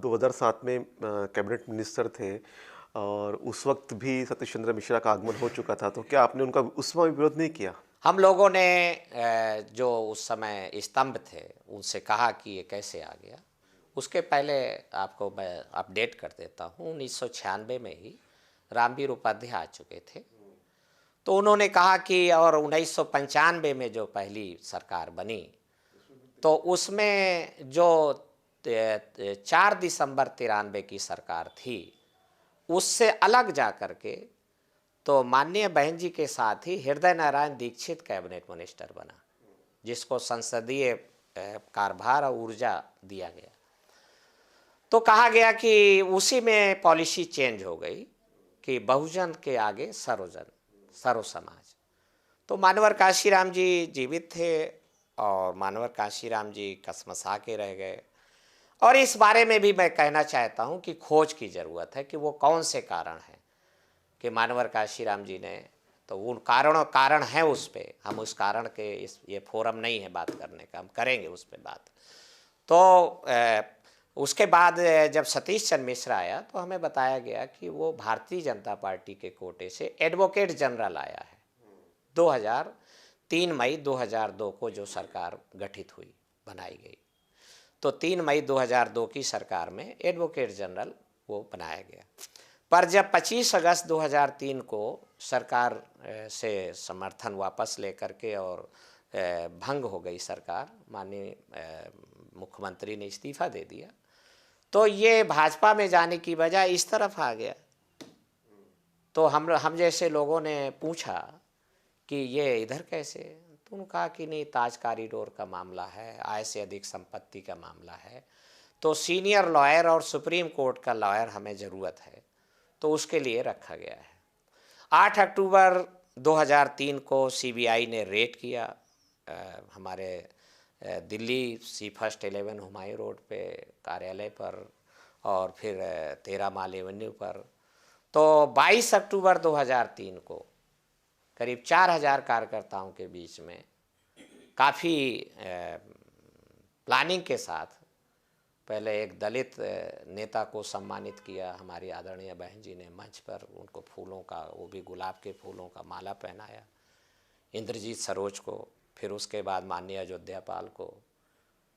2007 में cabinet minister थे और उस वक्त भी सतीश चंद्र मिश्रा का आगमन हो चुका था, तो क्या आपने उनका उस समय विरोध नहीं किया? हम लोगों ने जो उस समय स्तंभ थे उनसे कहा कि ये कैसे आ गया। उसके पहले आपको मैं अपडेट कर देता हूँ, 1996 में ही रामवीर उपाध्याय आ चुके थे। तो उन्होंने कहा कि और 1995 में जो पहली सरकार बनी तो उसमें जो 4 दिसंबर 93 की सरकार थी उससे अलग जा कर के तो माननीय बहन जी के साथ ही हृदय नारायण दीक्षित कैबिनेट मिनिस्टर बना, जिसको संसदीय कार्यभार और ऊर्जा दिया गया। तो कहा गया कि उसी में पॉलिसी चेंज हो गई कि बहुजन के आगे सर्वजन, सर्व समाज। तो मानवर काशीराम जी जीवित थे और मानवर काशीराम जी कसमसा के रह गए। और इस बारे में भी मैं कहना चाहता हूं कि खोज की ज़रूरत है कि वो कौन से कारण हैं कि मानवर काशीराम जी ने, तो उन कारण है उस पर, हम उस कारण के ये फोरम नहीं है बात करने का, हम करेंगे उस पर बात। तो उसके बाद जब सतीश चंद्र मिश्रा आया तो हमें बताया गया कि वो भारतीय जनता पार्टी के कोटे से एडवोकेट जनरल आया है। 3 मई 2002 को जो सरकार गठित हुई, बनाई गई, तो 3 मई 2002 की सरकार में एडवोकेट जनरल वो बनाया गया। पर जब 25 अगस्त 2003 को सरकार से समर्थन वापस लेकर के और भंग हो गई सरकार, माननीय मुख्यमंत्री ने इस्तीफा दे दिया, तो ये भाजपा में जाने की बजाय इस तरफ आ गया। तो हम जैसे लोगों ने पूछा कि ये इधर कैसे, तो उन्होंने कहा कि नहीं, ताज कॉरिडोर का मामला है, आय से अधिक संपत्ति का मामला है, तो सीनियर लॉयर और सुप्रीम कोर्ट का लॉयर हमें ज़रूरत है, तो उसके लिए रखा गया है। 8 अक्टूबर 2003 को सीबीआई ने रेड किया हमारे दिल्ली सी फर्स्ट 11 हुमायूं रोड पे कार्यालय पर और फिर 13 माल एवेन्यू पर। तो 22 अक्टूबर 2003 को करीब 4000 कार्यकर्ताओं के बीच में काफ़ी प्लानिंग के साथ पहले एक दलित नेता को सम्मानित किया। हमारी आदरणीय बहन जी ने मंच पर उनको फूलों का, वो भी गुलाब के फूलों का माला पहनाया, इंद्रजीत सरोज को। फिर उसके बाद माननीय अयोध्या पाल को।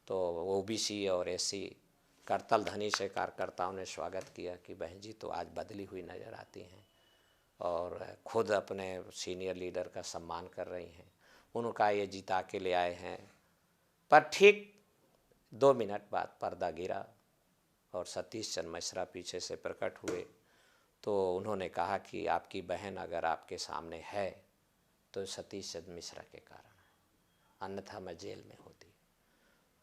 तो ओबीसी और एससी करतल धनी से कार्यकर्ताओं ने स्वागत किया कि बहन जी तो आज बदली हुई नज़र आती हैं और खुद अपने सीनियर लीडर का सम्मान कर रही हैं, उनका ये जिता के ले आए हैं। पर ठीक 2 मिनट बाद पर्दा गिरा और सतीश चंद्र मिश्रा पीछे से प्रकट हुए। तो उन्होंने कहा कि आपकी बहन अगर आपके सामने है तो सतीश चंद्र मिश्रा के कारण है, अन्यथा मैं जेल में होती।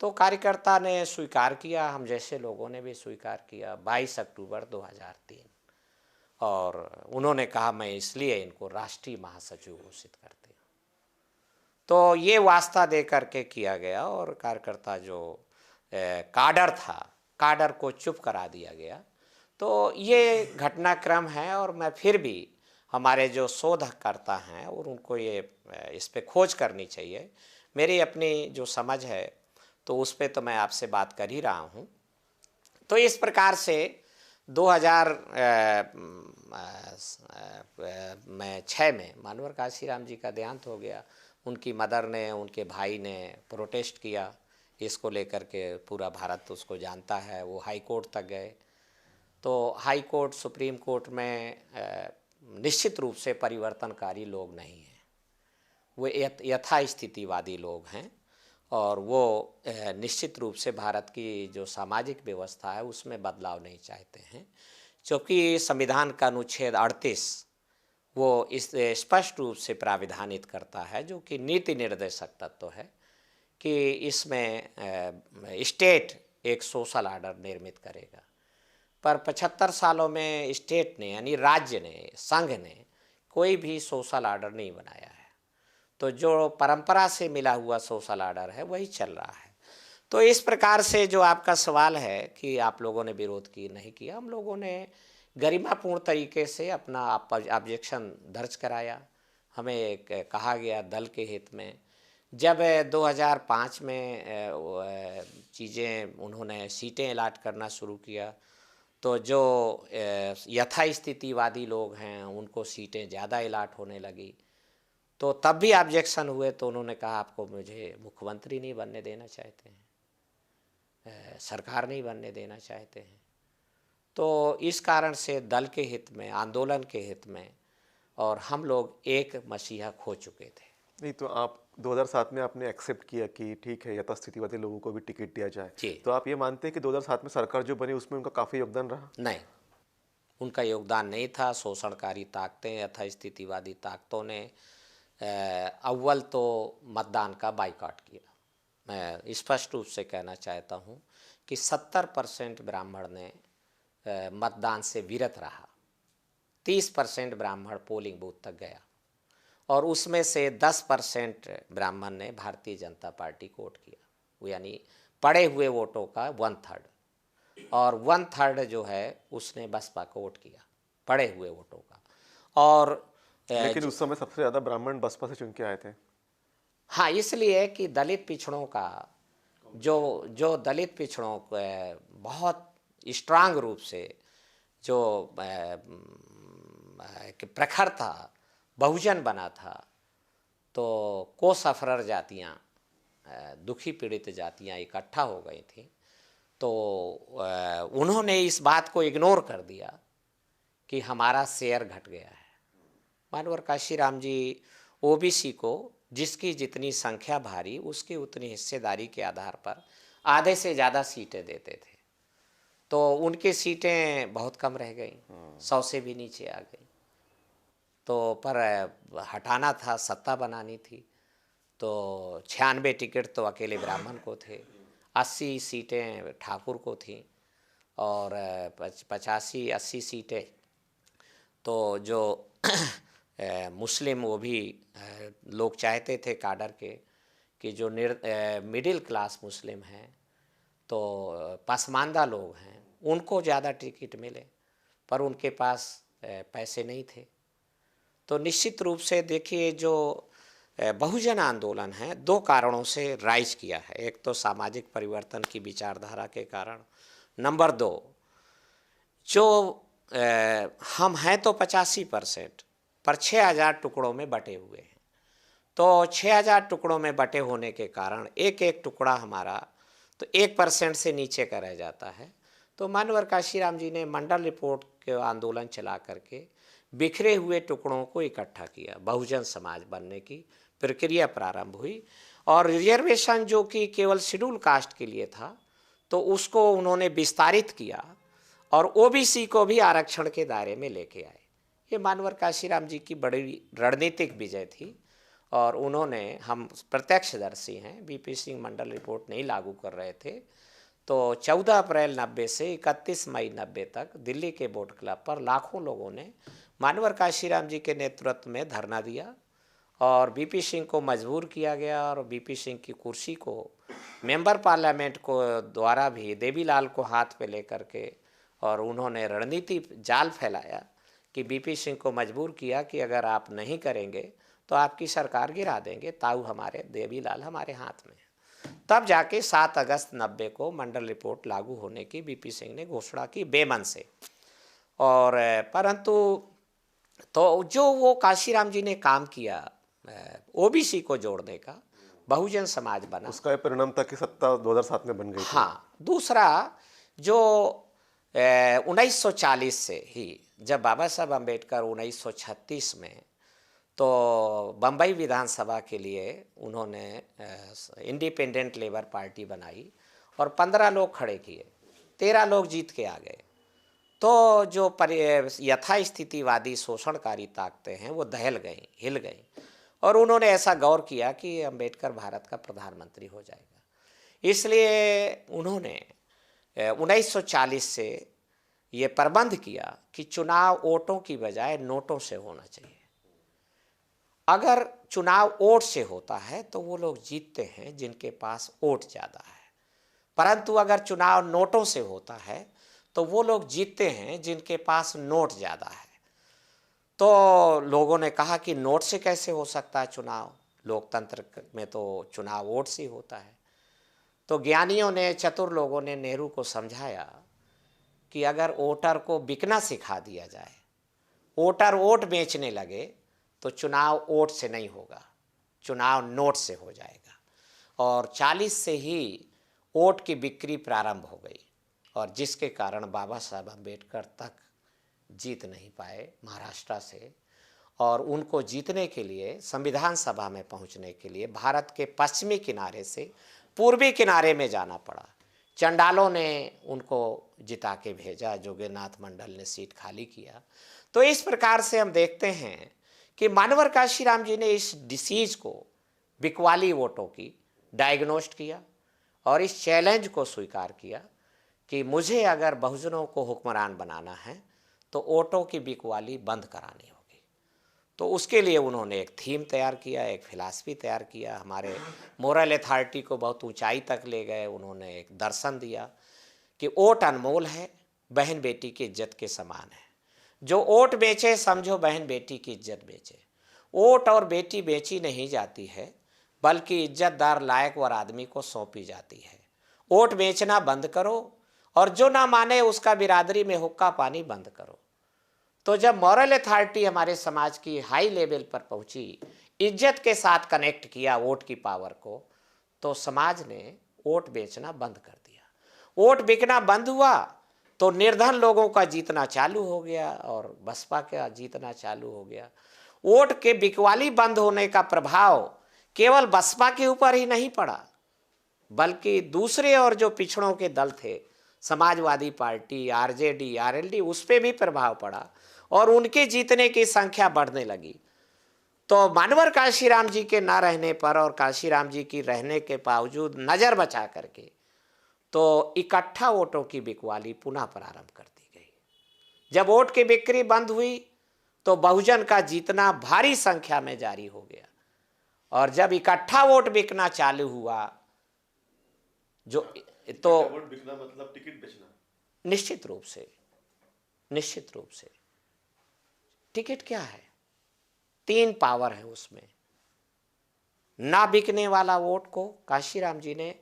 तो कार्यकर्ता ने स्वीकार किया, हम जैसे लोगों ने भी स्वीकार किया 22 अक्टूबर 2003। और उन्होंने कहा मैं इसलिए इनको राष्ट्रीय महासचिव घोषित करती हूँ। तो ये वास्ता दे करके किया गया और कार्यकर्ता जो काडर था, काडर को चुप करा दिया गया। तो ये घटनाक्रम है और मैं फिर भी हमारे जो शोधकर्ता हैं और उनको ये इस पे खोज करनी चाहिए। मेरी अपनी जो समझ है तो उस पे तो मैं आपसे बात कर ही रहा हूँ। तो इस प्रकार से 2006 में मानवर काशीराम जी का देहांत हो गया। उनकी मदर ने, उनके भाई ने प्रोटेस्ट किया इसको लेकर के, पूरा भारत उसको जानता है। वो हाई कोर्ट तक गए। तो हाई कोर्ट, सुप्रीम कोर्ट में निश्चित रूप से परिवर्तनकारी लोग नहीं हैं, वो यथास्थितिवादी लोग हैं और वो निश्चित रूप से भारत की जो सामाजिक व्यवस्था है उसमें बदलाव नहीं चाहते हैं। क्योंकि संविधान का अनुच्छेद 38 वो इस स्पष्ट रूप से प्राविधानित करता है, जो कि नीति निर्देशक तत्व है, कि इसमें स्टेट एक सोशल ऑर्डर निर्मित करेगा। पर 75 सालों में स्टेट ने, यानी राज्य ने, संघ ने कोई भी सोशल ऑर्डर नहीं बनाया है। तो जो परंपरा से मिला हुआ सोशल ऑर्डर है वही चल रहा है। तो इस प्रकार से जो आपका सवाल है कि आप लोगों ने विरोध की, नहीं किया। हम लोगों ने गरिमापूर्ण तरीके से अपना ऑब्जेक्शन दर्ज कराया। हमें कहा गया दल के हित में जब 2005 में चीज़ें उन्होंने सीटें अलाट करना शुरू किया, तो जो यथास्थितिवादी लोग हैं उनको सीटें ज़्यादा अलाट होने लगी। तो तब भी ऑब्जेक्शन हुए, तो उन्होंने कहा आपको मुझे मुख्यमंत्री नहीं बनने देना चाहते हैं, सरकार नहीं बनने देना चाहते हैं। तो इस कारण से दल के हित में, आंदोलन के हित में, और हम लोग एक मसीहा खो चुके थे। नहीं, तो आप 2007 में आपने एक्सेप्ट किया कि ठीक है यथास्थितिवादी लोगों को भी टिकट दिया जाए। जी। तो आप ये मानते हैं कि 2007 में सरकार जो बनी उसमें उनका काफ़ी योगदान रहा? नहीं, उनका योगदान नहीं था। शोषणकारी ताकतें, यथास्थितिवादी ताकतों ने अव्वल तो मतदान का बाइकआउट किया। मैं स्पष्ट रूप से कहना चाहता हूँ कि 70% ब्राह्मण ने मतदान से विरत रहा। 30% ब्राह्मण पोलिंग बूथ तक गया, और उसमें से 10% ब्राह्मण ने भारतीय जनता पार्टी को वोट किया, वो यानी पड़े हुए वोटों का 1/3, और 1/3 जो है उसने बसपा को वोट किया, पड़े हुए वोटों का। और लेकिन उस समय सबसे ज़्यादा ब्राह्मण बसपा से चुन के आए थे। हाँ, इसलिए कि दलित पिछड़ों का जो दलित पिछड़ों को बहुत स्ट्रांग रूप से जो कि प्रखर था, बहुजन बना था, तो कोस अफरर जातियाँ, दुखी पीड़ित जातियाँ इकट्ठा हो गई थी। तो उन्होंने इस बात को इग्नोर कर दिया कि हमारा शेयर घट गया है। मानवर काशीराम जी ओबीसी को जिसकी जितनी संख्या भारी, उसकी उतनी हिस्सेदारी के आधार पर आधे से ज़्यादा सीटें देते थे। तो उनकी सीटें बहुत कम रह गई, 100 से भी नीचे आ गई। तो पर हटाना था, सत्ता बनानी थी। तो 96 टिकट तो अकेले ब्राह्मण को थे, 80 सीटें ठाकुर को थीं, और 85-80 सीटें तो जो मुस्लिम, वो भी लोग चाहते थे काडर के कि जो मिडिल क्लास मुस्लिम हैं, तो पसमानदा लोग हैं, उनको ज़्यादा टिकट मिले, पर उनके पास पैसे नहीं थे। तो निश्चित रूप से देखिए, जो बहुजन आंदोलन है 2 कारणों से राइज किया है। एक तो सामाजिक परिवर्तन की विचारधारा के कारण, नंबर 2 जो हम हैं तो 85%, पर 6000 टुकड़ों में बटे हुए हैं। तो 6000 टुकड़ों में बटे होने के कारण एक एक टुकड़ा हमारा तो 1% से नीचे का रह जाता है। तो मानवर काशीराम जी ने मंडल रिपोर्ट के आंदोलन चला करके बिखरे हुए टुकड़ों को इकट्ठा किया, बहुजन समाज बनने की प्रक्रिया प्रारंभ हुई। और रिजर्वेशन जो कि केवल शेड्यूल कास्ट के लिए था, तो उसको उन्होंने विस्तारित किया और ओबीसी को भी आरक्षण के दायरे में लेके आए। ये मानवर काशीराम जी की बड़ी रणनीतिक विजय थी, और उन्होंने, हम प्रत्यक्षदर्शी हैं, बीपी सिंह मंडल रिपोर्ट नहीं लागू कर रहे थे, तो 14 अप्रैल 90 से 31 मई 90 तक दिल्ली के बोट क्लब पर लाखों लोगों ने मानवर काशीराम जी के नेतृत्व में धरना दिया, और बीपी सिंह को मजबूर किया गया, और बीपी सिंह की कुर्सी को मेंबर पार्लियामेंट को द्वारा भी देवीलाल को हाथ पे लेकर के, और उन्होंने रणनीति जाल फैलाया कि बीपी सिंह को मजबूर किया कि अगर आप नहीं करेंगे तो आपकी सरकार गिरा देंगे, ताऊ हमारे, देवीलाल हमारे हाथ में। तब जाके 7 अगस्त 90 को मंडल रिपोर्ट लागू होने की बीपी सिंह ने घोषणा की, बेमन से। और परंतु तो जो वो काशीराम जी ने काम किया ओबीसी को जोड़ने का, बहुजन समाज बना, उसका ये परिणाम था कि सत्ता 2007 में बन गई थी। हाँ, दूसरा जो 1940 से ही, जब बाबा साहब अम्बेडकर 1936 में तो बम्बई विधानसभा के लिए उन्होंने इंडिपेंडेंट लेबर पार्टी बनाई, और 15 लोग खड़े किए, 13 लोग जीत के आ गए। तो जो यथास्थितिवादी शोषणकारी ताकतें हैं वो दहल गई, हिल गई, और उन्होंने ऐसा गौर किया कि अम्बेडकर भारत का प्रधानमंत्री हो जाएगा। इसलिए उन्होंने 1940 से ये प्रबंध किया कि चुनाव वोटों की बजाय नोटों से होना चाहिए। अगर चुनाव वोट से होता है तो वो लोग जीतते हैं जिनके पास वोट ज़्यादा है, परंतु अगर चुनाव नोटों से होता है तो वो लोग जीतते हैं जिनके पास नोट ज़्यादा है। तो लोगों ने कहा कि नोट से कैसे हो सकता है चुनाव, लोकतंत्र में तो चुनाव वोट से होता है। तो ज्ञानियों ने, चतुर लोगों ने नेहरू को समझाया कि अगर वोटर को बिकना सिखा दिया जाए, वोटर वोट बेचने लगे, तो चुनाव वोट से नहीं होगा, चुनाव नोट से हो जाएगा। और 40 से ही वोट की बिक्री प्रारंभ हो गई, और जिसके कारण बाबा साहब अम्बेडकर तक जीत नहीं पाए महाराष्ट्र से। और उनको जीतने के लिए, संविधान सभा में पहुंचने के लिए भारत के पश्चिमी किनारे से पूर्वी किनारे में जाना पड़ा। चंडालों ने उनको जिता के भेजा, जोगेनाथ मंडल ने सीट खाली किया। तो इस प्रकार से हम देखते हैं कि मानवर काशीराम जी ने इस डिसीज को, बिकवाली वोटों की, डायग्नोस्ट किया और इस चैलेंज को स्वीकार किया कि मुझे अगर बहुजनों को हुक्मरान बनाना है तो वोटों की बिकवाली बंद करानी होगी। तो उसके लिए उन्होंने एक थीम तैयार किया, एक फिलॉसफी तैयार किया, हमारे मोरल अथॉरिटी को बहुत ऊंचाई तक ले गए। उन्होंने एक दर्शन दिया कि वोट अनमोल है, बहन बेटी की इज्जत के समान है। जो वोट बेचे, समझो बहन बेटी की इज्जत बेचे। वोट और बेटी बेची नहीं जाती है, बल्कि इज्जतदार लायकवर आदमी को सौंपी जाती है। वोट बेचना बंद करो, और जो ना माने उसका बिरादरी में हुक्का पानी बंद करो। तो जब मॉरल अथॉरिटी हमारे समाज की हाई लेवल पर पहुंची, इज्जत के साथ कनेक्ट किया वोट की पावर को, तो समाज ने वोट बेचना बंद कर दिया। वोट बिकना बंद हुआ तो निर्धन लोगों का जीतना चालू हो गया और बसपा का जीतना चालू हो गया। वोट के बिकवाली बंद होने का प्रभाव केवल बसपा के ऊपर ही नहीं पड़ा, बल्कि दूसरे और जो पिछड़ों के दल थे, समाजवादी पार्टी, आरजेडी, आरएलडी, उस पर भी प्रभाव पड़ा और उनके जीतने की संख्या बढ़ने लगी। तो मानवर काशीराम जी के ना रहने पर और काशीराम जी की रहने के बावजूद नज़र बचा करके तो इकट्ठा वोटों की बिकवाली पुनः प्रारंभ कर दी गई। जब वोट की बिक्री बंद हुई तो बहुजन का जीतना भारी संख्या में जारी हो गया, और जब इकट्ठा वोट बिकना चालू हुआ, जो तो वोट बिकना मतलब टिकट बेचना। निश्चित रूप से टिकट क्या है? 3 पावर है उसमें। ना बिकने वाला वोट को काशीराम जी ने,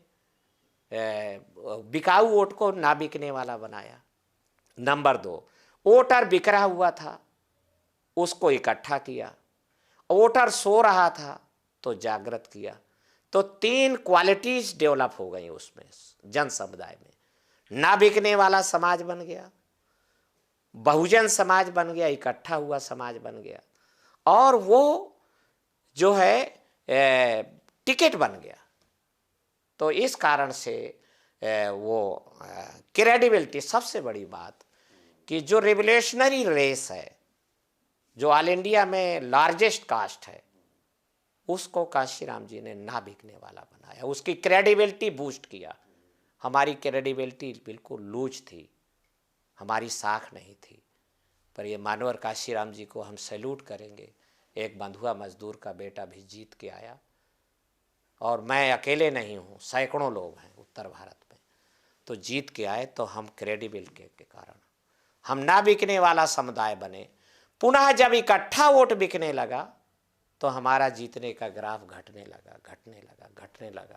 बिकाऊ वोट को ना बिकने वाला बनाया। नंबर 2, वोटर बिक रहा हुआ था, उसको इकट्ठा किया। वोटर सो रहा था तो जागृत किया। तो 3 क्वालिटीज डेवलप हो गई उसमें, जन समुदाय में। ना बिकने वाला समाज बन गया, बहुजन समाज बन गया, इकट्ठा हुआ समाज बन गया, और वो जो है टिकट बन गया। तो इस कारण से वो क्रेडिबिलिटी, सबसे बड़ी बात कि जो रिवोल्यूशनरी रेस है, जो ऑल इंडिया में लार्जेस्ट कास्ट है, उसको काशीराम जी ने ना बिकने वाला बनाया, उसकी क्रेडिबिलिटी बूस्ट किया। हमारी क्रेडिबिलिटी बिल्कुल लूज थी, हमारी साख नहीं थी। पर ये मानवर काशीराम जी को हम सैल्यूट करेंगे। एक बंधुआ मजदूर का बेटा भी जीत के आया, और मैं अकेले नहीं हूँ, सैकड़ों लोग हैं उत्तर भारत में, तो जीत के आए। तो हम क्रेडिबिलिटी के कारण हम ना बिकने वाला समुदाय बने। पुनः जब इकट्ठा वोट बिकने लगा तो हमारा जीतने का ग्राफ घटने लगा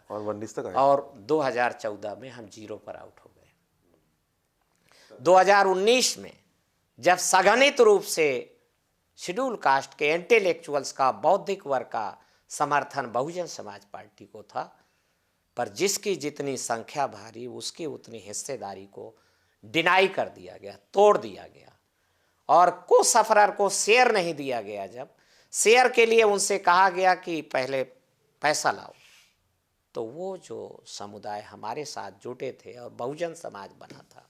और 19 तक आया। और 2014 में हम 0 पर आउट हो गए। 2019 में जब सघनित रूप से शेड्यूल कास्ट के इंटेलेक्चुअल्स का, बौद्धिक वर्ग का समर्थन बहुजन समाज पार्टी को था, पर जिसकी जितनी संख्या भारी, उसकी उतनी हिस्सेदारी को डिनाई कर दिया गया, तोड़ दिया गया, और को सफरर को शेयर नहीं दिया गया। जब शेयर के लिए उनसे कहा गया कि पहले पैसा लाओ, तो वो जो समुदाय हमारे साथ जुटे थे और बहुजन समाज बना था,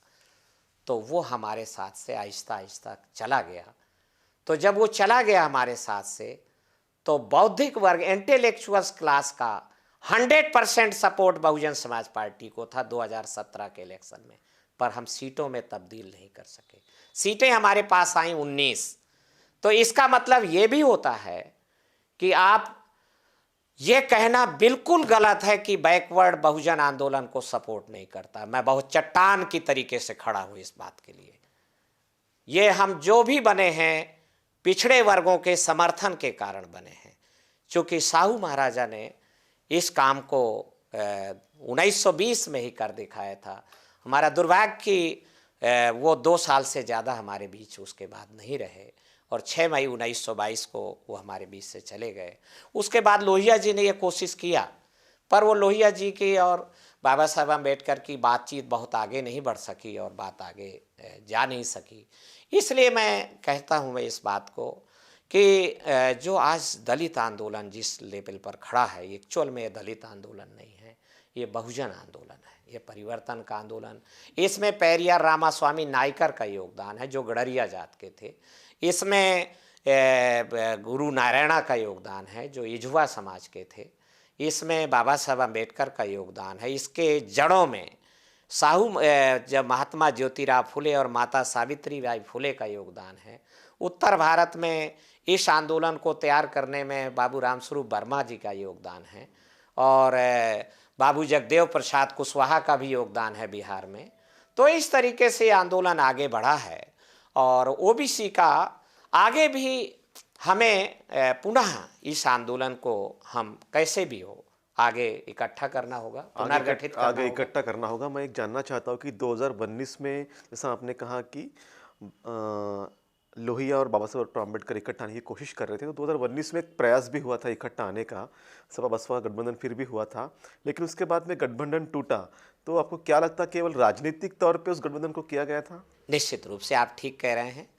तो वो हमारे साथ से आहिस्ता आहिस्ता चला गया। तो जब वो चला गया हमारे साथ से, तो बौद्धिक वर्ग, इंटेलेक्चुअल्स क्लास का 100% सपोर्ट बहुजन समाज पार्टी को था 2017 के इलेक्शन में, पर हम सीटों में तब्दील नहीं कर सके। सीटें हमारे पास आई 19। तो इसका मतलब ये भी होता है कि आप ये कहना बिल्कुल गलत है कि बैकवर्ड बहुजन आंदोलन को सपोर्ट नहीं करता। मैं बहुत चट्टान की तरीके से खड़ा हूँ इस बात के लिए। ये हम जो भी बने हैं, पिछड़े वर्गों के समर्थन के कारण बने हैं। चूँकि साहू महाराजा ने इस काम को 1920 में ही कर दिखाया था। हमारा दुर्भाग्य कि वो 2 साल से ज़्यादा हमारे बीच उसके बाद नहीं रहे और 6 मई 1922 को वो हमारे बीच से चले गए। उसके बाद लोहिया जी ने ये कोशिश किया, पर वो लोहिया जी की और बाबा साहब अम्बेडकर की बातचीत बहुत आगे नहीं बढ़ सकी और बात आगे जा नहीं सकी। इसलिए मैं कहता हूँ मैं इस बात को कि जो आज दलित आंदोलन जिस लेवल पर खड़ा है, एक्चुअल में ये दलित आंदोलन नहीं है, ये बहुजन आंदोलन है, ये परिवर्तन का आंदोलन। इसमें पेरियार रामास्वामी नायकर का योगदान है जो गडरिया जात के थे। इसमें गुरु नारायणा का योगदान है जो इजवा समाज के थे। इसमें बाबा साहब अम्बेडकर का योगदान है। इसके जड़ों में जब महात्मा ज्योतिराव फुले और माता सावित्री बाई फुले का योगदान है। उत्तर भारत में इस आंदोलन को तैयार करने में बाबू रामस्वरूप वर्मा जी का योगदान है और बाबू जगदेव प्रसाद कुशवाहा का भी योगदान है बिहार में। तो इस तरीके से आंदोलन आगे बढ़ा है और ओबीसी का आगे भी हमें पुनः इस आंदोलन को हम कैसे भी हो आगे इकट्ठा करना होगा, पुनर्गठित करना आगे होगा। इकट्ठा करना होगा। मैं एक जानना चाहता हूँ कि 2019 में जैसा आपने कहा कि लोहिया और बाबा साहब अम्बेडकर इकट्ठा आने की कोशिश कर रहे थे, तो 2019 में एक प्रयास भी हुआ था इकट्ठा आने का, सपा बसपा गठबंधन फिर भी हुआ था, लेकिन उसके बाद में गठबंधन टूटा। तो आपको क्या लगता केवल राजनीतिक तौर पे उस गठबंधन को किया गया था? निश्चित रूप से आप ठीक कह रहे हैं।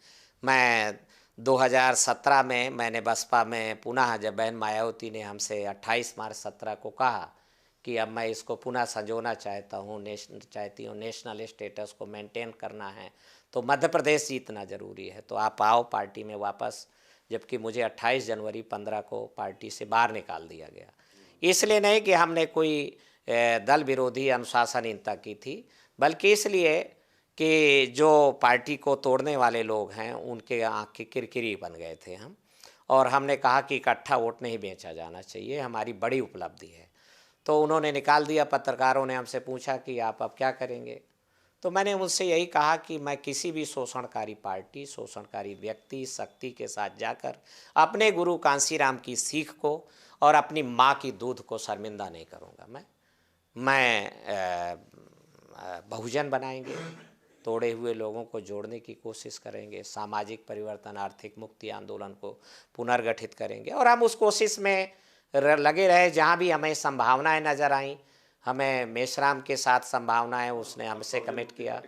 मैं 2017 में मैंने बसपा में पुनः जब बहन मायावती ने हमसे 28 मार्च 17 को कहा कि अब मैं इसको पुनः संजोना चाहती हूँ, नेशनल स्टेटस को मेंटेन करना है, तो मध्य प्रदेश जीतना ज़रूरी है, तो आप आओ पार्टी में वापस। जबकि मुझे 28 जनवरी 15 को पार्टी से बाहर निकाल दिया गया। इसलिए नहीं कि हमने कोई दल विरोधी अनुशासनहीनता की थी, बल्कि इसलिए कि जो पार्टी को तोड़ने वाले लोग हैं उनके आँख की किरकिरी बन गए थे हम, और हमने कहा कि इकट्ठा वोट नहीं बेचा जाना चाहिए, हमारी बड़ी उपलब्धि है। तो उन्होंने निकाल दिया। पत्रकारों ने हमसे पूछा कि आप अब क्या करेंगे, तो मैंने उनसे यही कहा कि मैं किसी भी शोषणकारी पार्टी, शोषणकारी व्यक्ति, शक्ति के साथ जाकर अपने गुरु कांसीराम की सीख को और अपनी माँ की दूध को शर्मिंदा नहीं करूँगा। मैं बहुजन बनाएंगे, तोड़े हुए लोगों को जोड़ने की कोशिश करेंगे, सामाजिक परिवर्तन, आर्थिक मुक्ति आंदोलन को पुनर्गठित करेंगे और हम उस कोशिश में लगे रहे। जहाँ भी हमें संभावनाएं नज़र आई, हमें मेश्राम के साथ संभावनाएं उसने हमसे कमिट किया,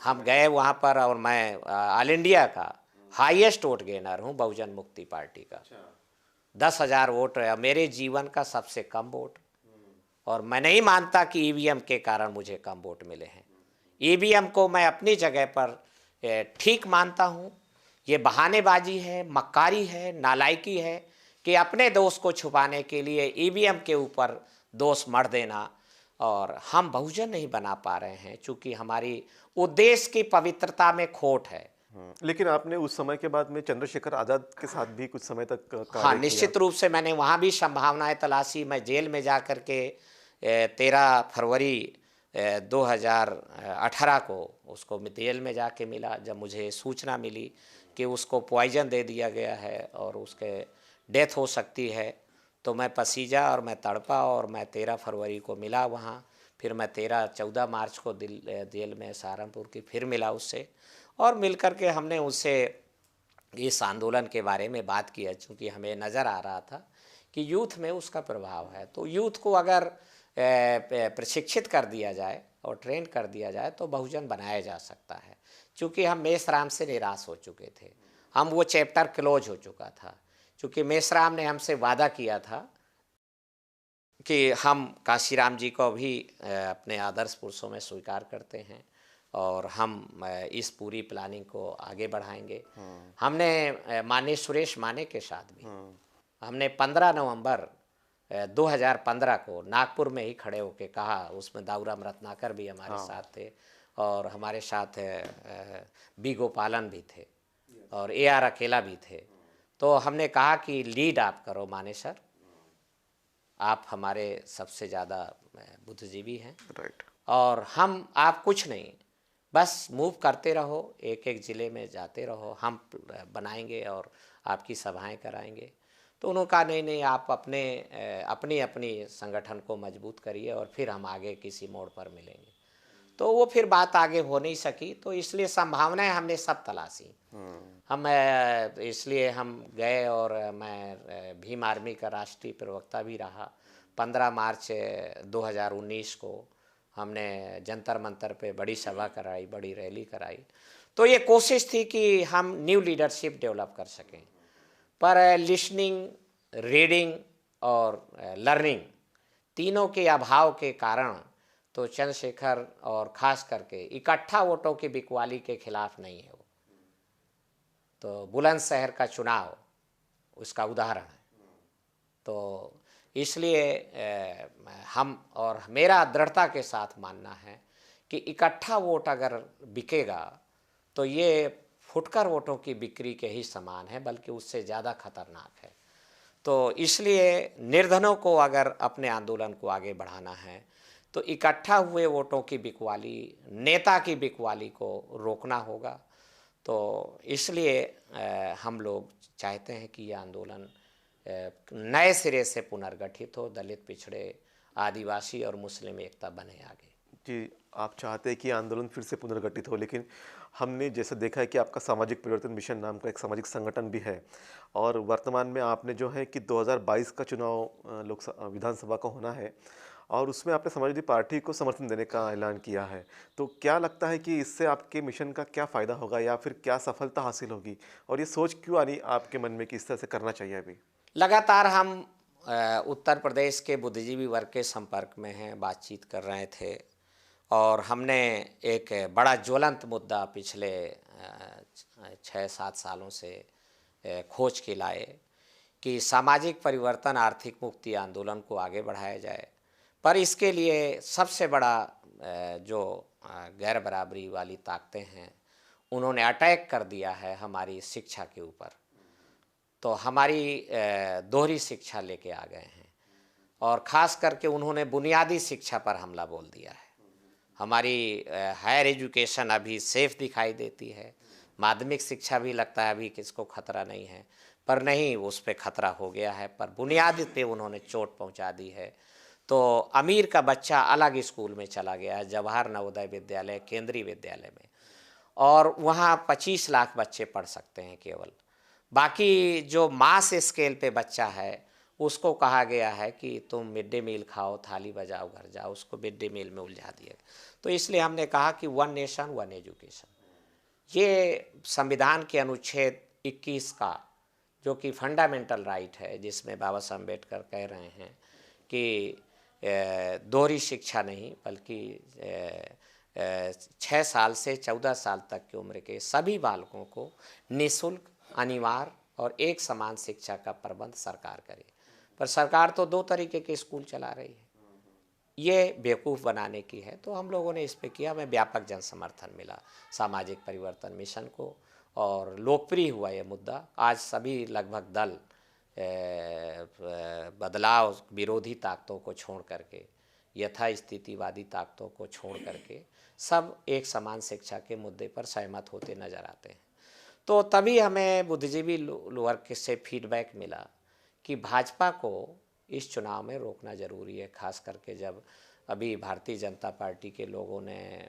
हम गए वहाँ पर और मैं ऑल इंडिया का हाईएस्ट वोट गेनर हूँ बहुजन मुक्ति पार्टी का। 10,000 वोट मेरे जीवन का सबसे कम वोट, और मैं नहीं मानता कि ईवीएम के कारण मुझे कम वोट मिले हैं। ईवीएम को मैं अपनी जगह पर ठीक मानता हूँ। ये बहानेबाजी है, मक्कारी है, नालायकी है कि अपने दोष को छुपाने के लिए ईवीएम के ऊपर दोष मढ़ देना, और हम बहुजन नहीं बना पा रहे हैं चूँकि हमारी उद्देश्य की पवित्रता में खोट है। लेकिन आपने उस समय के बाद में चंद्रशेखर आज़ाद के साथ भी कुछ समय तक कार्य हाँ, किया। निश्चित रूप से मैंने वहाँ भी संभावनाएं तलाशी। मैं जेल में जा कर के 13 फरवरी 2018 को उसको जेल में जाके मिला। जब मुझे सूचना मिली कि उसको पॉइजन दे दिया गया है और उसके डेथ हो सकती है, तो मैं पसीजा और मैं तड़पा और मैं 13 फरवरी को मिला वहाँ। फिर मैं 14 मार्च को जेल में सहारनपुर की फिर मिला उससे, और मिल कर के हमने उससे इस आंदोलन के बारे में बात किया। चूँकि हमें नज़र आ रहा था कि यूथ में उसका प्रभाव है, तो यूथ को अगर प्रशिक्षित कर दिया जाए और ट्रेन कर दिया जाए तो बहुजन बनाया जा सकता है। चूँकि हम मेश्राम से निराश हो चुके थे, हम वो चैप्टर क्लोज हो चुका था। चूँकि मेश्राम ने हमसे वादा किया था कि हम कांशीराम जी को भी अपने आदर्श पुरुषों में स्वीकार करते हैं और हम इस पूरी प्लानिंग को आगे बढ़ाएंगे। हमने माननीय सुरेश माने के साथ भी हमने 15 नवंबर 2015 को नागपुर में ही खड़े होकर कहा। उसमें दाऊराम रत्नाकर भी हमारे साथ थे और हमारे साथ बी गोपालन भी थे और AR अकेला भी थे। तो हमने कहा कि लीड आप करो माने सर, आप हमारे सबसे ज़्यादा बुद्धिजीवी हैं, राइट, और हम आप कुछ नहीं, बस मूव करते रहो, एक एक ज़िले में जाते रहो, हम बनाएंगे और आपकी सभाएं कराएंगे। तो उन्होंने कहा नहीं नहीं, आप अपनी अपनी संगठन को मजबूत करिए और फिर हम आगे किसी मोड़ पर मिलेंगे। तो वो फिर बात आगे हो नहीं सकी, तो इसलिए संभावनाएं हमने सब तलाशी। हम इसलिए हम गए और मैं भीम आर्मी का राष्ट्रीय प्रवक्ता भी रहा। 15 मार्च 2019 को हमने जंतर मंतर पे बड़ी सभा कराई, बड़ी रैली कराई। तो ये कोशिश थी कि हम न्यू लीडरशिप डेवलप कर सकें, पर लिसनिंग, रीडिंग और लर्निंग तीनों के अभाव के कारण तो चंद्रशेखर और ख़ास करके इकट्ठा वोटों की बिकवाली के खिलाफ नहीं है वो। तो बुलंदशहर का चुनाव उसका उदाहरण है। तो इसलिए हम और मेरा दृढ़ता के साथ मानना है कि इकट्ठा वोट अगर बिकेगा तो ये फुटकर वोटों की बिक्री के ही समान है, बल्कि उससे ज़्यादा खतरनाक है। तो इसलिए निर्धनों को अगर अपने आंदोलन को आगे बढ़ाना है तो इकट्ठा हुए वोटों की बिकवाली, नेता की बिकवाली को रोकना होगा। तो इसलिए हम लोग चाहते हैं कि यह आंदोलन नए सिरे से पुनर्गठित हो, दलित, पिछड़े, आदिवासी और मुस्लिम एकता बने आगे। जी, आप चाहते हैं कि आंदोलन फिर से पुनर्गठित हो, लेकिन हमने जैसे देखा है कि आपका सामाजिक परिवर्तन मिशन नाम का एक सामाजिक संगठन भी है और वर्तमान में आपने जो है कि 2022 का चुनाव विधानसभा का होना है और उसमें आपने समाजवादी पार्टी को समर्थन देने का ऐलान किया है। तो क्या लगता है कि इससे आपके मिशन का क्या फ़ायदा होगा या फिर क्या सफलता हासिल होगी? और ये सोच क्यों आई आपके मन में कि इस तरह से करना चाहिए अभी? लगातार हम उत्तर प्रदेश के बुद्धिजीवी वर्ग के संपर्क में हैं, बातचीत कर रहे थे और हमने एक बड़ा ज्वलंत मुद्दा पिछले 6-7 सालों से खोज के लाए कि सामाजिक परिवर्तन, आर्थिक मुक्ति आंदोलन को आगे बढ़ाया जाए। पर इसके लिए सबसे बड़ा जो गैर बराबरी वाली ताकतें हैं, उन्होंने अटैक कर दिया है हमारी शिक्षा के ऊपर। तो हमारी दोहरी शिक्षा लेके आ गए हैं और ख़ास करके उन्होंने बुनियादी शिक्षा पर हमला बोल दिया है। हमारी हायर एजुकेशन अभी सेफ दिखाई देती है, माध्यमिक शिक्षा भी लगता है अभी किसको खतरा नहीं है, पर नहीं, उस पे खतरा हो गया है। पर बुनियादी पे उन्होंने चोट पहुंचा दी है। तो अमीर का बच्चा अलग स्कूल में चला गया है, जवाहर नवोदय विद्यालय, केंद्रीय विद्यालय में, और वहाँ 25 लाख बच्चे पढ़ सकते हैं केवल। बाकी जो मास स्केल पे बच्चा है उसको कहा गया है कि तुम मिड डे मील खाओ, थाली बजाओ, घर जाओ, उसको मिड डे मील में उलझा दिया। तो इसलिए हमने कहा कि वन नेशन वन एजुकेशन, ये संविधान के अनुच्छेद 21 का, जो कि फंडामेंटल राइट है, जिसमें बाबा साहब अम्बेडकर कह रहे हैं कि दोहरी शिक्षा नहीं बल्कि 6 साल से 14 साल तक की उम्र के सभी बालकों को निःशुल्क, अनिवार्य और एक समान शिक्षा का प्रबंध सरकार करे। पर सरकार तो 2 तरीके के स्कूल चला रही है, ये बेवकूफ़ बनाने की है। तो हम लोगों ने इस पे किया, में व्यापक जन समर्थन मिला सामाजिक परिवर्तन मिशन को और लोकप्रिय हुआ ये मुद्दा। आज सभी लगभग दल बदलाव विरोधी ताकतों को छोड़ करके, यथास्थितिवादी ताकतों को छोड़ करके सब एक समान शिक्षा के मुद्दे पर सहमत होते नजर आते हैं। तो तभी हमें बुद्धिजीवी वर्ग से फीडबैक मिला कि भाजपा को इस चुनाव में रोकना जरूरी है, खास करके जब अभी भारतीय जनता पार्टी के लोगों ने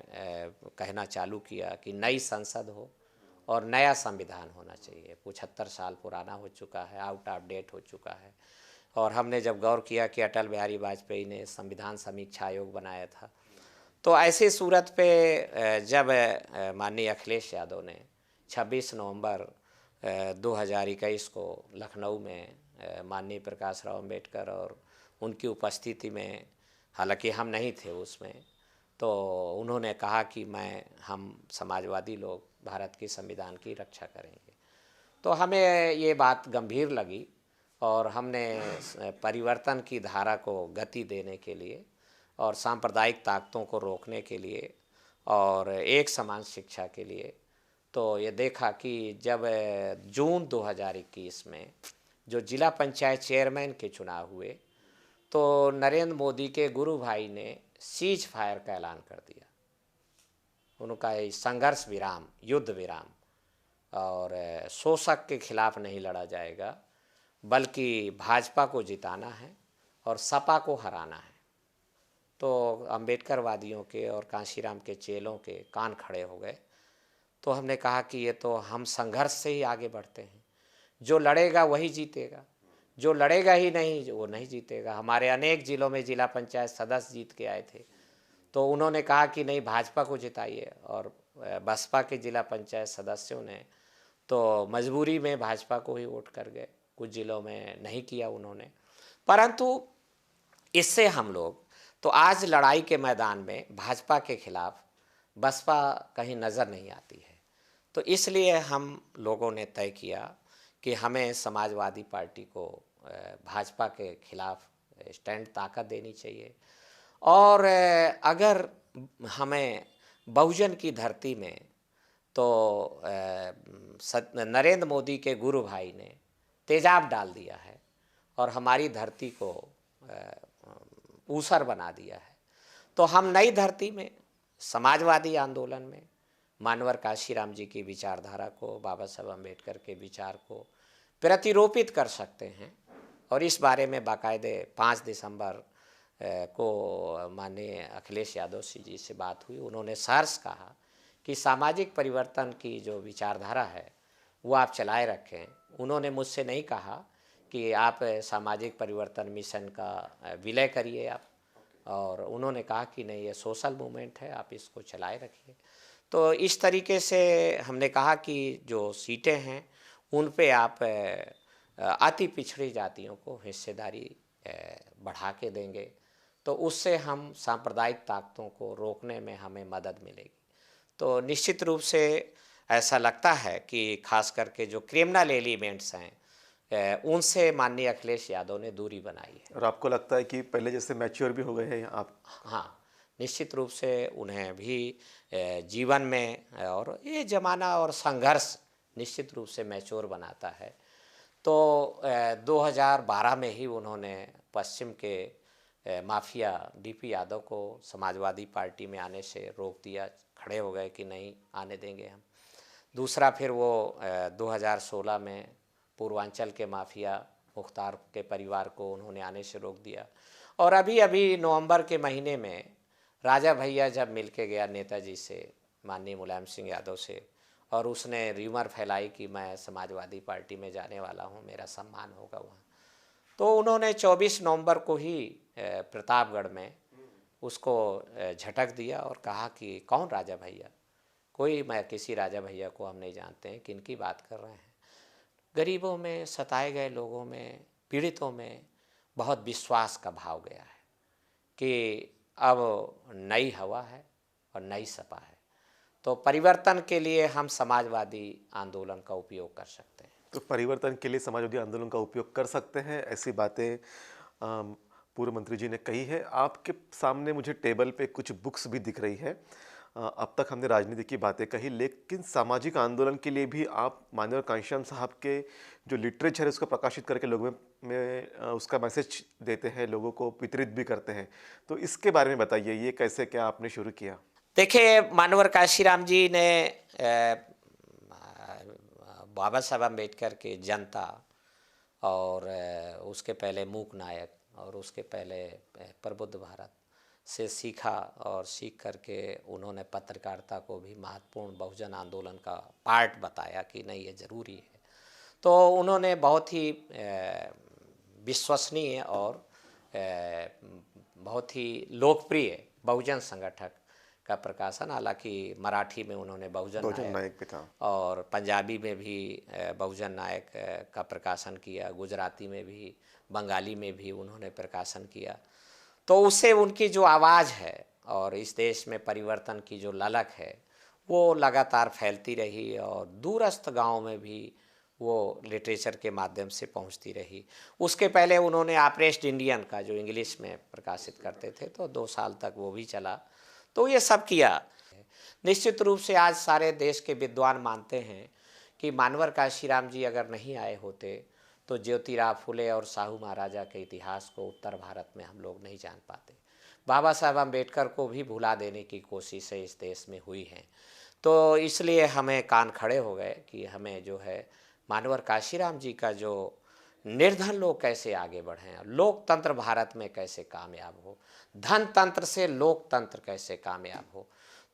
कहना चालू किया कि नई संसद हो और नया संविधान होना चाहिए। 75 साल पुराना हो चुका है, आउट ऑफ डेट हो चुका है। और हमने जब गौर किया कि अटल बिहारी वाजपेयी ने संविधान समीक्षा आयोग बनाया था, तो ऐसी सूरत पे जब माननीय अखिलेश यादव ने 26 नवंबर 2021 को लखनऊ में माननीय प्रकाश राव अम्बेडकर और उनकी उपस्थिति में, हालांकि हम नहीं थे उसमें, तो उन्होंने कहा कि हम समाजवादी लोग भारत के संविधान की रक्षा करेंगे। तो हमें ये बात गंभीर लगी और हमने परिवर्तन की धारा को गति देने के लिए और सांप्रदायिक ताकतों को रोकने के लिए और एक समान शिक्षा के लिए तो ये देखा कि जब जून 2021 में जो जिला पंचायत चेयरमैन के चुनाव हुए तो नरेंद्र मोदी के गुरु भाई ने सीज फायर का ऐलान कर दिया। उनका संघर्ष विराम, युद्ध विराम और शोषक के खिलाफ नहीं लड़ा जाएगा बल्कि भाजपा को जिताना है और सपा को हराना है। तो अम्बेडकरवादियों के और कांशीराम के चेलों के कान खड़े हो गए। तो हमने कहा कि ये तो हम संघर्ष से ही आगे बढ़ते हैं, जो लड़ेगा वही जीतेगा, जो लड़ेगा ही नहीं वो नहीं जीतेगा। हमारे अनेक जिलों में जिला पंचायत सदस्य जीत के आए थे, तो उन्होंने कहा कि नहीं भाजपा को जिताइए, और बसपा के जिला पंचायत सदस्यों ने तो मजबूरी में भाजपा को ही वोट कर गए, कुछ जिलों में नहीं किया उन्होंने। परंतु इससे हम लोग तो आज लड़ाई के मैदान में भाजपा के खिलाफ बसपा कहीं नज़र नहीं आती है। तो इसलिए हम लोगों ने तय किया कि हमें समाजवादी पार्टी को भाजपा के खिलाफ स्टैंड ताकत देनी चाहिए। और अगर हमें बहुजन की धरती में तो नरेंद्र मोदी के गुरु भाई ने तेजाब डाल दिया है और हमारी धरती को ऊसर बना दिया है, तो हम नई धरती में समाजवादी आंदोलन में मानवर काशीराम जी की विचारधारा को, बाबा साहब अम्बेडकर के विचार को प्रतिरूपित कर सकते हैं। और इस बारे में बाकायदे 5 दिसंबर को माननीय अखिलेश यादव जी से बात हुई। उन्होंने सार्स कहा कि सामाजिक परिवर्तन की जो विचारधारा है वो आप चलाए रखें। उन्होंने मुझसे नहीं कहा कि आप सामाजिक परिवर्तन मिशन का विलय करिए आप, और उन्होंने कहा कि नहीं ये सोशल मूवमेंट है, आप इसको चलाए रखिए। तो इस तरीके से हमने कहा कि जो सीटें हैं उन पे आप अति पिछड़ी जातियों को हिस्सेदारी बढ़ा के देंगे, तो उससे हम सांप्रदायिक ताकतों को रोकने में हमें मदद मिलेगी। तो निश्चित रूप से ऐसा लगता है कि खास करके जो क्रिमिनल एलिमेंट्स हैं उनसे माननीय अखिलेश यादव ने दूरी बनाई है। और आपको लगता है कि पहले जैसे मैच्योर भी हो गए हैं आप? हाँ, निश्चित रूप से उन्हें भी जीवन में और ये जमाना और संघर्ष निश्चित रूप से मैच्योर बनाता है। तो 2012 में ही उन्होंने पश्चिम के माफिया डीपी यादव को समाजवादी पार्टी में आने से रोक दिया, खड़े हो गए कि नहीं आने देंगे हम। दूसरा फिर वो 2016 में पूर्वांचल के माफिया मुख्तार के परिवार को उन्होंने आने से रोक दिया। और अभी अभी नवंबर के महीने में राजा भैया जब मिल के गया नेताजी से, माननीय मुलायम सिंह यादव से, और उसने र्यूमर फैलाई कि मैं समाजवादी पार्टी में जाने वाला हूँ, मेरा सम्मान होगा वहाँ, तो उन्होंने 24 नवंबर को ही प्रतापगढ़ में उसको झटक दिया और कहा कि कौन राजा भैया, कोई मैं किसी राजा भैया को हम नहीं जानते हैं, किनकी बात कर रहे हैं। गरीबों में, सताए गए लोगों में, पीड़ितों में बहुत विश्वास का भाव गया है कि अब नई हवा है और नई सपा है, तो परिवर्तन के लिए हम समाजवादी आंदोलन का उपयोग कर सकते हैं। तो परिवर्तन के लिए समाजवादी आंदोलन का उपयोग कर सकते हैं, ऐसी बातें पूर्व मंत्री जी ने कही है। आपके सामने मुझे टेबल पे कुछ बुक्स भी दिख रही है। अब तक हमने राजनीति की बातें कही, लेकिन सामाजिक आंदोलन के लिए भी आप माननीय कांशीराम साहब के जो लिटरेचर है उसको प्रकाशित करके लोगों में उसका मैसेज देते हैं, लोगों को वितरित भी करते हैं। तो इसके बारे में बताइए, ये कैसे क्या आपने शुरू किया? देखिए, मानवर काशीराम जी ने बाबा साहब अम्बेडकर के जनता और उसके पहले मूक नायक और उसके पहले प्रबुद्ध भारत से सीखा, और सीख करके उन्होंने पत्रकारिता को भी महत्वपूर्ण बहुजन आंदोलन का पार्ट बताया कि नहीं ये ज़रूरी है। तो उन्होंने बहुत ही विश्वसनीय और बहुत ही लोकप्रिय बहुजन संगठक का प्रकाशन, हालांकि मराठी में उन्होंने बहुजन नायक भी था और पंजाबी में भी बहुजन नायक का प्रकाशन किया, गुजराती में भी, बंगाली में भी उन्होंने प्रकाशन किया। तो उससे उनकी जो आवाज़ है और इस देश में परिवर्तन की जो ललक है वो लगातार फैलती रही, और दूरस्थ गांव में भी वो लिटरेचर के माध्यम से पहुंचती रही। उसके पहले उन्होंने ऑपरेस्ट इंडियन का जो इंग्लिश में प्रकाशित करते थे, तो 2 साल तक वो भी चला। तो ये सब किया। निश्चित रूप से आज सारे देश के विद्वान मानते हैं कि मानवर काशीराम जी अगर नहीं आए होते तो ज्योतिराव फुले और साहू महाराजा के इतिहास को उत्तर भारत में हम लोग नहीं जान पाते। बाबा साहब अम्बेडकर को भी भुला देने की कोशिशें इस देश में हुई हैं। तो इसलिए हमें कान खड़े हो गए कि हमें जो है मानवर काशीराम जी का जो निर्धन लोग कैसे आगे बढ़ें, लोकतंत्र भारत में कैसे कामयाब हो, धन तंत्र से लोकतंत्र कैसे कामयाब हो।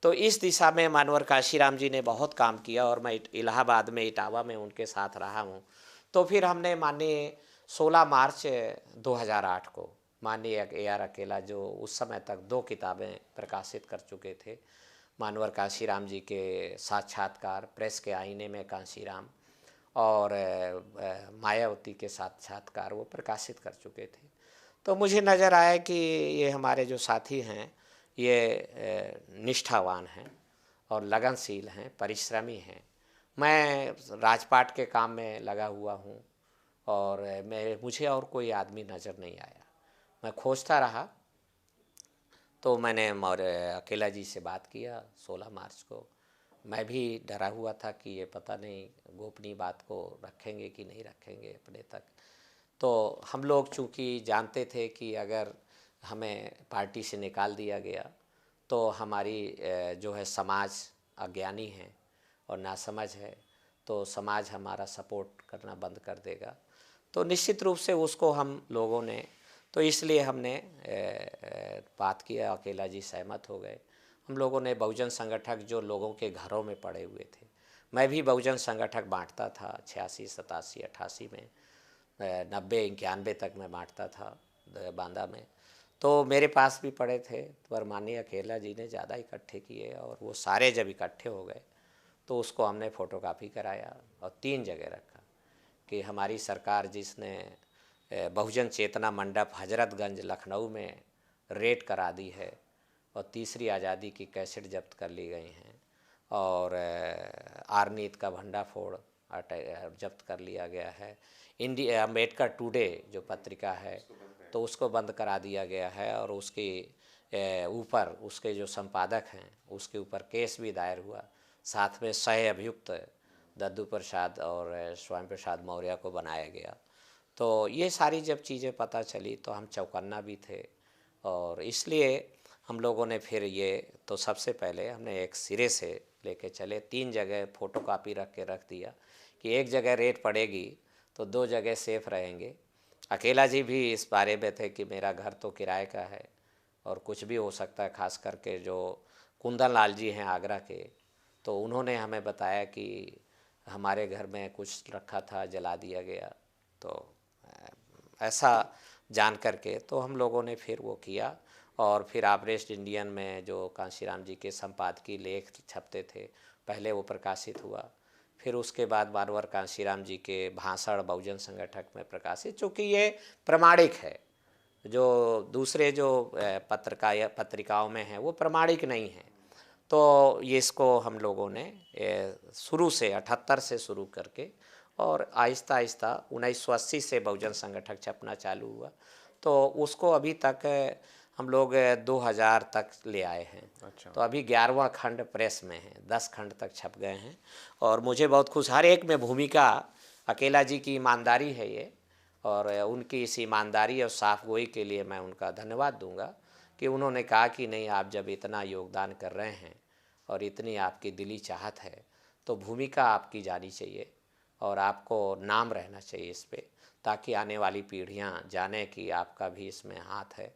तो इस दिशा में मानवर काशीराम जी ने बहुत काम किया और मैं इलाहाबाद में इटावा में उनके साथ रहा हूँ। तो फिर हमने माननीय 16 मार्च 2008 को माननीय A.R. अकेला, जो उस समय तक 2 किताबें प्रकाशित कर चुके थे, मानवर काशीराम जी के साक्षात्कार, प्रेस के आईने में काशीराम, और मायावती के साक्षात्कार, वो प्रकाशित कर चुके थे। तो मुझे नज़र आया कि ये हमारे जो साथी हैं ये निष्ठावान हैं और लगनशील हैं, परिश्रमी हैं। मैं राजपाट के काम में लगा हुआ हूँ और मुझे और कोई आदमी नज़र नहीं आया। मैं खोजता रहा तो मैंने अकेला जी से बात किया 16 मार्च को। मैं भी डरा हुआ था कि ये पता नहीं गोपनीय बात को रखेंगे कि नहीं रखेंगे अपने तक। तो हम लोग चूँकि जानते थे कि अगर हमें पार्टी से निकाल दिया गया तो हमारी जो है समाज अज्ञानी है और नासमझ है, तो समाज हमारा सपोर्ट करना बंद कर देगा। तो निश्चित रूप से उसको हम लोगों ने, तो इसलिए हमने बात किया, अकेला जी सहमत हो गए। हम लोगों ने बहुजन संगठक जो लोगों के घरों में पड़े हुए थे, मैं भी बहुजन संगठक बांटता था 86, 87, 88 में, 90, 91 तक मैं बांटता था बांदा में। तो मेरे पास भी पड़े थे, पर माननीय अकेला जी ने ज़्यादा इकट्ठे किए और वो सारे जब इकट्ठे हो गए तो उसको हमने फ़ोटोकॉपी कराया और 3 जगह रखा कि हमारी सरकार जिसने बहुजन चेतना मंडप हजरतगंज लखनऊ में रेड करा दी है और तीसरी आज़ादी की कैसेट जब्त कर ली गई हैं और आरनीत का भंडाफोड़ जब्त कर लिया गया है। इंडिया अम्बेडकर टुडे जो पत्रिका है तो उसको बंद करा दिया गया है और उसके ऊपर उसके जो संपादक हैं उसके ऊपर केस भी दायर हुआ। साथ में सह अभियुक्त दद्दू प्रसाद और स्वयं प्रसाद मौर्य को बनाया गया। तो ये सारी जब चीज़ें पता चली तो हम चौकन्ना भी थे और इसलिए हम लोगों ने फिर ये, तो सबसे पहले हमने एक सिरे से लेके चले, 3 जगह फ़ोटोकॉपी रख के रख दिया कि एक जगह रेट पड़ेगी तो 2 जगह सेफ रहेंगे। अकेला जी भी इस बारे में थे कि मेरा घर तो किराए का है और कुछ भी हो सकता है, खास करके जो कुंदन लाल जी हैं आगरा के, तो उन्होंने हमें बताया कि हमारे घर में कुछ रखा था, जला दिया गया। तो ऐसा जान करके तो हम लोगों ने फिर वो किया और फिर आब्रेस्ट इंडियन में जो कांशीराम जी के संपादकीय लेख छपते थे पहले वो प्रकाशित हुआ। फिर उसके बाद बारवर कांशीराम जी के भाषण बहुजन संगठक में प्रकाशित, चूँकि ये प्रमाणिक है, जो दूसरे जो पत्रिकाओं में है वो प्रमाणिक नहीं है। तो ये इसको हम लोगों ने शुरू से 78 से शुरू करके और आहिस्ता आहिस्ता 1980 से बहुजन संगठक छपना चालू हुआ, तो उसको अभी तक हम लोग 2000 तक ले आए हैं। अच्छा। तो अभी 11वां खंड प्रेस में है, 10 खंड तक छप गए हैं और मुझे बहुत खुश, हर एक में भूमिका अकेला जी की ईमानदारी है ये, और उनकी इस ईमानदारी और साफगोई के लिए मैं उनका धन्यवाद दूंगा कि उन्होंने कहा कि नहीं, आप जब इतना योगदान कर रहे हैं और इतनी आपकी दिली चाहत है तो भूमिका आपकी जानी चाहिए और आपको नाम रहना चाहिए इस पे, ताकि आने वाली पीढ़ियां जाने कि आपका भी इसमें हाथ है।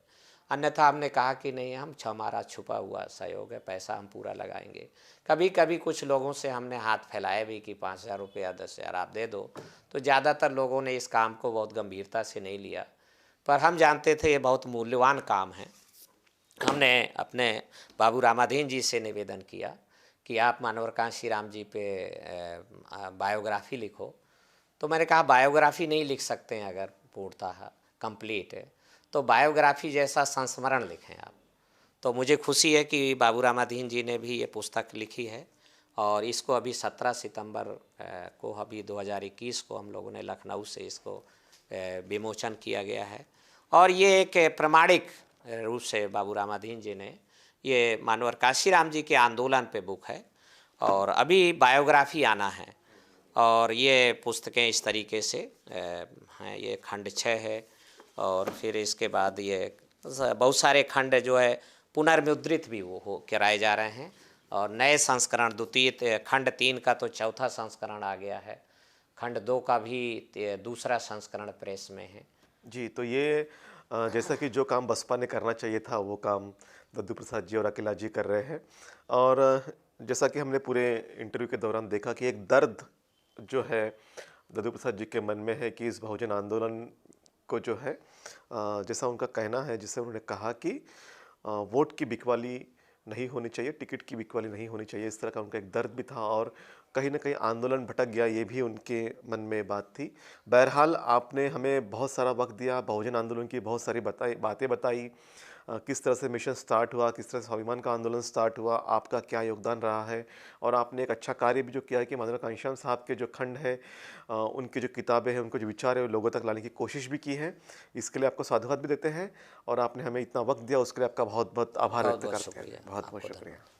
अन्यथा हमने कहा कि नहीं, हमारा छुपा हुआ सहयोग है, पैसा हम पूरा लगाएंगे। कभी कभी कुछ लोगों से हमने हाथ फैलाए भी कि 5000 रुपया 10,000 आप दे दो, तो ज़्यादातर लोगों ने इस काम को बहुत गंभीरता से नहीं लिया, पर हम जानते थे ये बहुत मूल्यवान काम है। हमने अपने बाबू रामाधीन जी से निवेदन किया कि आप मानवर कांशीराम जी पे बायोग्राफी लिखो। तो मैंने कहा बायोग्राफी नहीं लिख सकते हैं अगर पूर्णतः कंप्लीट है, तो बायोग्राफी जैसा संस्मरण लिखें आप। तो मुझे खुशी है कि बाबू रामाधीन जी ने भी ये पुस्तक लिखी है और इसको अभी 17 सितंबर को अभी 2021 को हम लोगों ने लखनऊ से इसको विमोचन किया गया है। और ये एक प्रमाणिक रूप से बाबू रामाधीन जी ने, ये मानवर काशीराम जी के आंदोलन पे बुक है और अभी बायोग्राफी आना है और ये पुस्तकें इस तरीके से हैं। ये खंड 6 है और फिर इसके बाद ये बहुत सारे खंड जो है पुनर्मुद्रित भी वो हो कराए जा रहे हैं और नए संस्करण, द्वितीय खंड 3 का तो चौथा संस्करण आ गया है। खंड 2 का भी दूसरा संस्करण प्रेस में है। जी, तो ये जैसा कि जो काम बसपा ने करना चाहिए था वो काम दद्दू प्रसाद जी और अकेला जी कर रहे हैं। और जैसा कि हमने पूरे इंटरव्यू के दौरान देखा कि एक दर्द जो है दद्दू प्रसाद जी के मन में है कि इस बहुजन आंदोलन को जो है जैसा उनका कहना है, जिससे उन्होंने कहा कि वोट की बिकवाली नहीं होनी चाहिए, टिकट की बिकवाली नहीं होनी चाहिए, इस तरह का उनका एक दर्द भी था। और कहीं न कहीं आंदोलन भटक गया, ये भी उनके मन में बात थी। बहरहाल आपने हमें बहुत सारा वक़्त दिया, बहुजन आंदोलन की बहुत सारी बातें बताई, किस तरह से मिशन स्टार्ट हुआ, किस तरह से स्वाभिमान का आंदोलन स्टार्ट हुआ, आपका क्या योगदान रहा है। और आपने एक अच्छा कार्य भी जो किया है कि माननीय घनश्याम साहब के जो खंड है, उनकी जो किताबें हैं, उनको जो विचार है, वो लोगों तक लाने की कोशिश भी की है। इसके लिए आपको साधुवाद भी देते हैं और आपने हमें इतना वक़्त दिया, उसके लिए आपका बहुत-बहुत आभार व्यक्त बहुत-बहुत करते हैं। शुक्रिया, बहुत-बहुत आपको शुक्रिया। धन्यवाद।